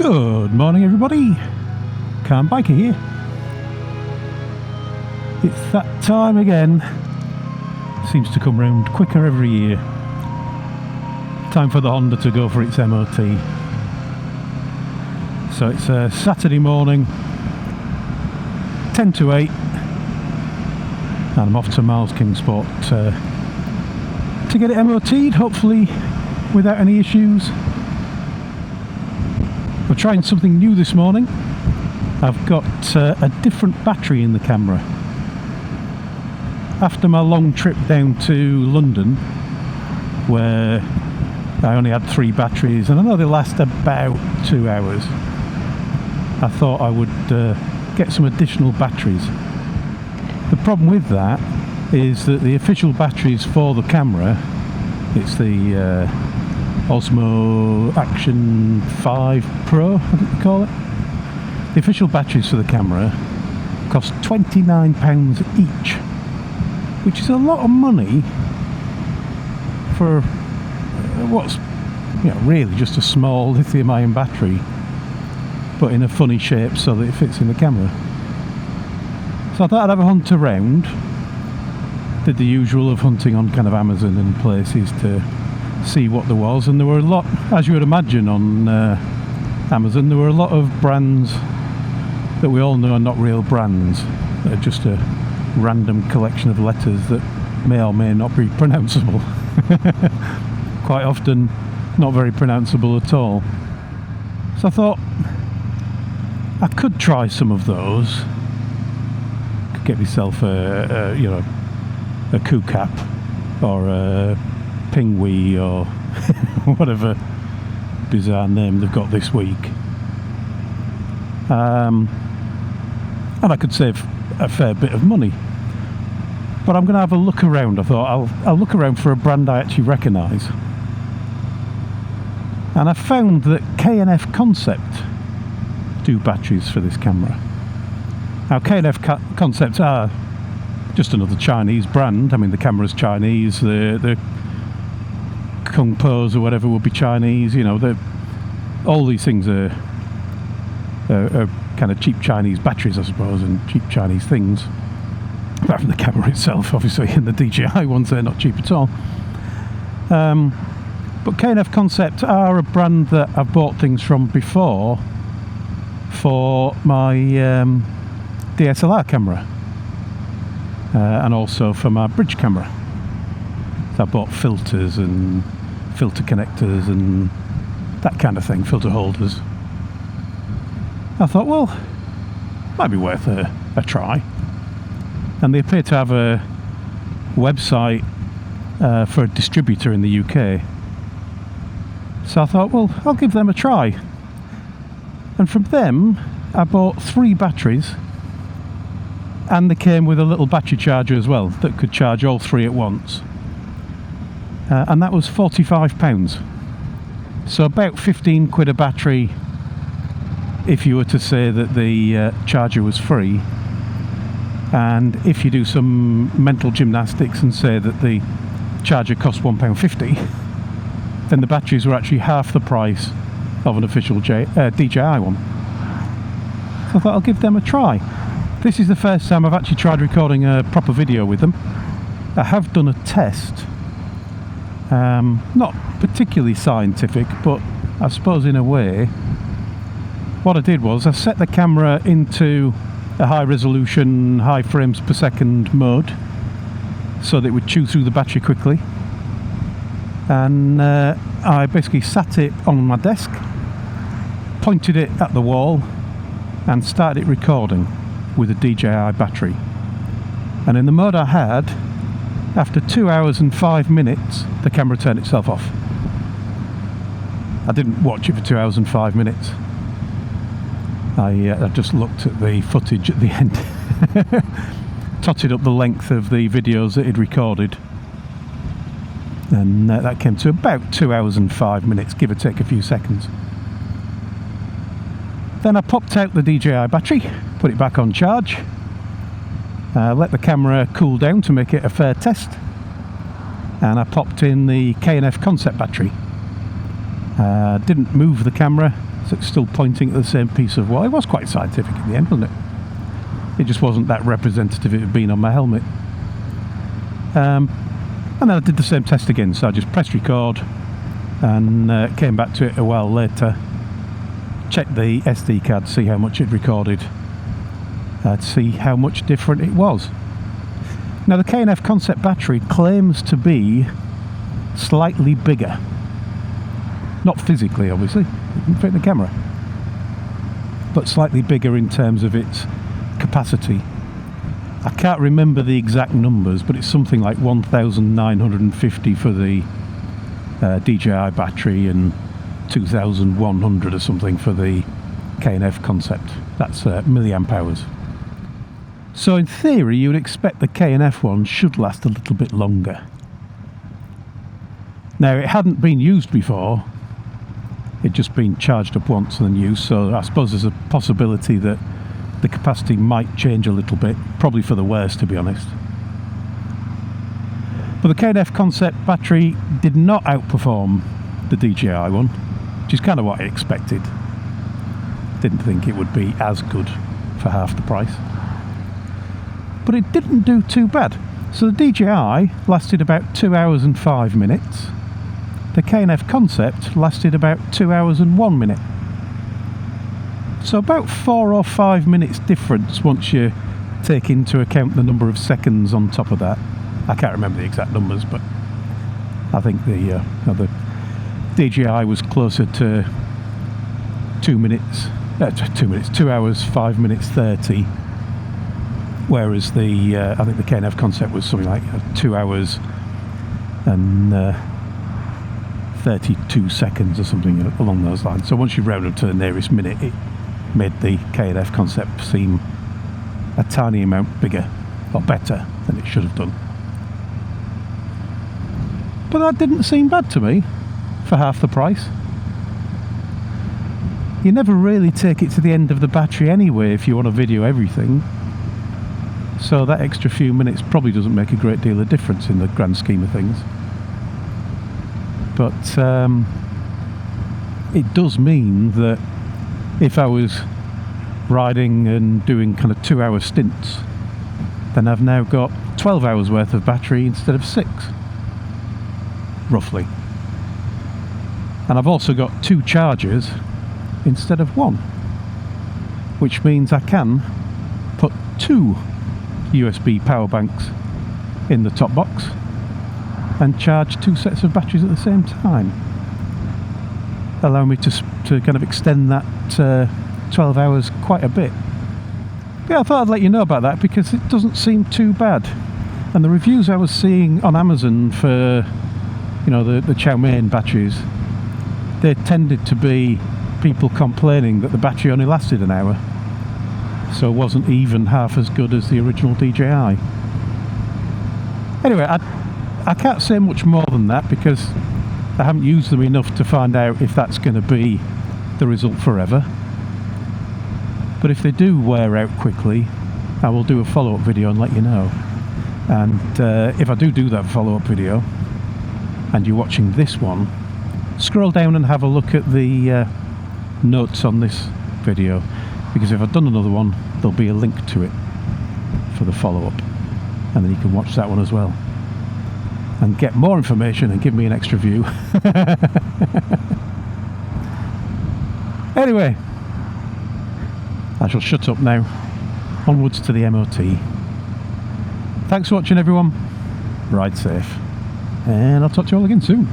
Good morning everybody, Car Biker here. It's that time again, seems to come round quicker every year. Time for the Honda to go for its MOT. So it's a Saturday morning, 10 to 8, and I'm off to Miles Kingsport to get it MOT'd, hopefully without any issues. We're trying something new this morning. I've got a different battery in the camera. After my long trip down to London, where I only had 3 batteries, and I know they last about 2 hours, I thought I would get some additional batteries. The problem with that is that the official batteries for the camera, it's the Osmo Action 5 Pro, I think they call it. The official batteries for the camera cost £29 each, which is a lot of money for what's, you know, really just a small lithium-ion battery, but in a funny shape so that it fits in the camera. So I thought I'd have a hunt around. Did the usual of hunting on kind of Amazon and places to see what there was, and there were a lot, as you would imagine on Amazon, there were a lot of brands that we all know are not real brands, that are just a random collection of letters that may or may not be pronounceable. Quite often not very pronounceable at all. So I thought I could try some of those. Could get myself a coup cap or a Pingwee or whatever bizarre name they've got this week, and I could save a fair bit of money. But I'm going to have a look around. I thought I'll look around for a brand I actually recognise, and I found that K&F Concept do batteries for this camera. Now K&F Concept are just another Chinese brand. I mean, the camera's Chinese, the Kung Po's or whatever would be Chinese, you know, all these things are kind of cheap Chinese batteries, I suppose, and cheap Chinese things. Apart from the camera itself, obviously, and the DJI ones, they're not cheap at all. But K&F Concept are a brand that I've bought things from before for my DSLR camera, and also for my bridge camera. So I bought filters and filter connectors and that kind of thing, filter holders. I thought, well, might be worth a try. And they appear to have a website for a distributor in the UK. So I thought, well, I'll give them a try. And from them, I bought 3 batteries, and they came with a little battery charger as well that could charge all 3 at once. And that was £45. So about 15 quid a battery if you were to say that the charger was free. And if you do some mental gymnastics and say that the charger cost £1.50, then the batteries were actually half the price of an official DJI one. So I thought I'll give them a try. This is the first time I've actually tried recording a proper video with them. I have done a test. Not particularly scientific, but I suppose in a way. What I did was I set the camera into a high resolution, high frames per second mode so that it would chew through the battery quickly, and I basically sat it on my desk, pointed it at the wall and started it recording with a DJI battery. And in the mode I had, after 2 hours and 5 minutes, the camera turned itself off. I didn't watch it for 2 hours and 5 minutes. I just looked at the footage at the end, totted up the length of the videos that it recorded, and that came to about 2 hours and 5 minutes, give or take a few seconds. Then I popped out the DJI battery, put it back on charge, let the camera cool down to make it a fair test, and I popped in the K&F Concept battery. Didn't move the camera, So it's still pointing at the same piece of wall. It was quite scientific in the end, wasn't it? It just wasn't that representative it had been on my helmet. And then I did the same test again, so I just pressed record and came back to it a while later, checked the SD card, see how much it recorded, to see how much different it was. Now the K&F Concept battery claims to be slightly bigger. Not physically, obviously, it can fit in the camera, but slightly bigger in terms of its capacity. I can't remember the exact numbers, but it's something like 1,950 for the DJI battery and 2,100 or something for the K&F Concept. That's milliamp hours. So in theory you would expect the K&F one should last a little bit longer. Now it hadn't been used before, it'd just been charged up once and then used, so I suppose there's a possibility that the capacity might change a little bit, probably for the worse to be honest. But the K&F Concept battery did not outperform the DJI one, which is kind of what I expected. Didn't think it would be as good for half the price. But it didn't do too bad. So the DJI lasted about 2 hours and 5 minutes. The K&F Concept lasted about 2 hours and 1 minute. So about 4 or 5 minutes difference once you take into account the number of seconds on top of that. I can't remember the exact numbers, but I think the DJI was closer to 2 hours 5 minutes 30, whereas I think the K&F Concept was something like 2 hours and 32 seconds or something along those lines. So once you round up to the nearest minute, it made the K&F Concept seem a tiny amount bigger or better than it should have done. But that didn't seem bad to me for half the price. You never really take it to the end of the battery anyway if you want to video everything, so that extra few minutes probably doesn't make a great deal of difference in the grand scheme of things. But it does mean that if I was riding and doing kind of 2 hour stints, then I've now got 12 hours worth of battery instead of 6, roughly. And I've also got 2 chargers instead of 1, which means I can put 2 USB power banks in the top box and charge 2 sets of batteries at the same time, allowing me to kind of extend that 12 hours quite a bit. Yeah, I thought I'd let you know about that because it doesn't seem too bad. And the reviews I was seeing on Amazon for, you know, the chow mein batteries, they tended to be people complaining that the battery only lasted an hour, so it wasn't even half as good as the original DJI. Anyway, I can't say much more than that because I haven't used them enough to find out if that's going to be the result forever. But if they do wear out quickly, I will do a follow-up video and let you know. And if I do that follow-up video and you're watching this one, scroll down and have a look at the notes on this video, because if I've done another one there'll be a link to it for the follow-up, and then you can watch that one as well and get more information and give me an extra view. Anyway, I shall shut up now. Onwards to the MOT. Thanks for watching everyone, ride safe, and I'll talk to you all again soon.